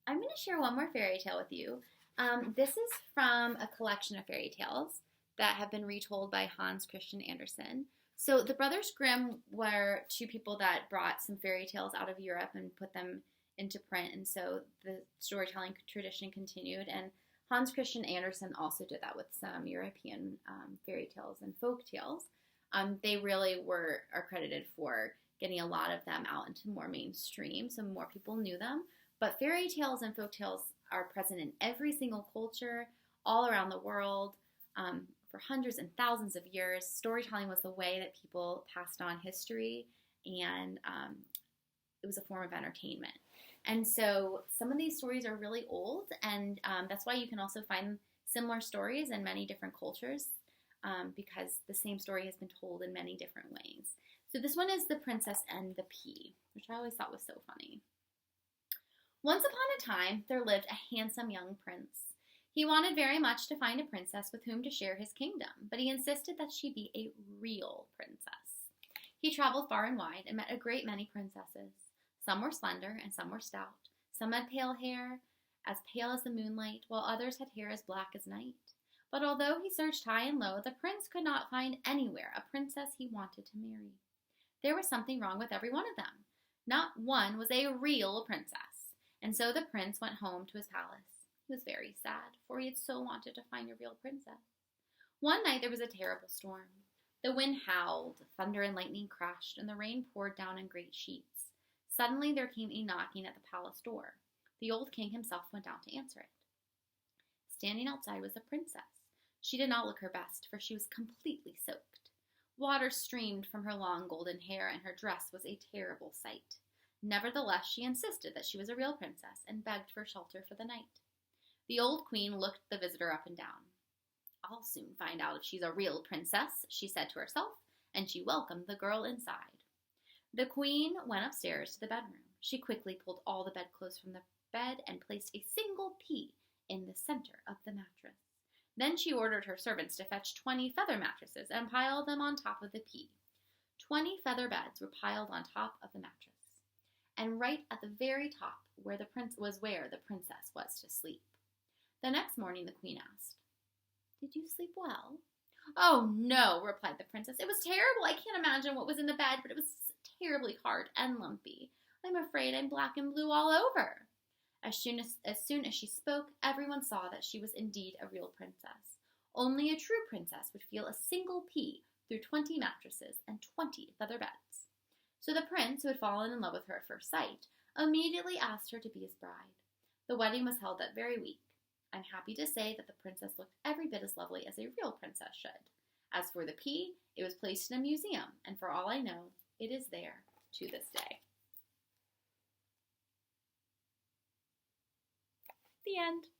I'm going to share one more fairy tale with you. This is from a collection of fairy tales that have been retold by Hans Christian Andersen. So the Brothers Grimm were two people that brought some fairy tales out of Europe and put them into print, and so the storytelling tradition continued. And Hans Christian Andersen also did that with some European fairy tales and folk tales. They really are credited for getting a lot of them out into more mainstream, so more people knew them. But fairy tales and folk tales are present in every single culture, all around the world, for hundreds and thousands of years. Storytelling was the way that people passed on history, and it was a form of entertainment. And so some of these stories are really old, and that's why you can also find similar stories in many different cultures, because the same story has been told in many different ways. So this one is The Princess and the Pea, which I always thought was so funny. Once upon a time, there lived a handsome young prince. He wanted very much to find a princess with whom to share his kingdom, but he insisted that she be a real princess. He traveled far and wide and met a great many princesses. Some were slender and some were stout. Some had pale hair, as pale as the moonlight, while others had hair as black as night. But although he searched high and low, the prince could not find anywhere a princess he wanted to marry. There was something wrong with every one of them. Not one was a real princess. And so the prince went home to his palace. He was very sad, for he had so wanted to find a real princess. One night there was a terrible storm. The wind howled, thunder and lightning crashed, and the rain poured down in great sheets. Suddenly there came a knocking at the palace door. The old king himself went out to answer it. Standing outside was the princess. She did not look her best, for she was completely soaked. Water streamed from her long golden hair, and her dress was a terrible sight. Nevertheless, she insisted that she was a real princess and begged for shelter for the night. The old queen looked the visitor up and down. "I'll soon find out if she's a real princess," she said to herself, and she welcomed the girl inside. The queen went upstairs to the bedroom. She quickly pulled all the bedclothes from the bed and placed a single pea in the center of the mattress. Then she ordered her servants to fetch 20 feather mattresses and pile them on top of the pea. 20 feather beds were piled on top of the mattress. And right at the very top where the princess was to sleep. The next morning the queen asked, "Did you sleep well?" "Oh, no," replied the princess. "It was terrible. I can't imagine what was in the bed, but it was terribly hard and lumpy. I'm afraid I'm black and blue all over." As soon as she spoke, everyone saw that she was indeed a real princess. Only a true princess would feel a single pea through 20 mattresses and 20 feather beds. So the prince, who had fallen in love with her at first sight, immediately asked her to be his bride. The wedding was held that very week. I'm happy to say that the princess looked every bit as lovely as a real princess should. As for the pea, it was placed in a museum, and for all I know, it is there to this day. The end.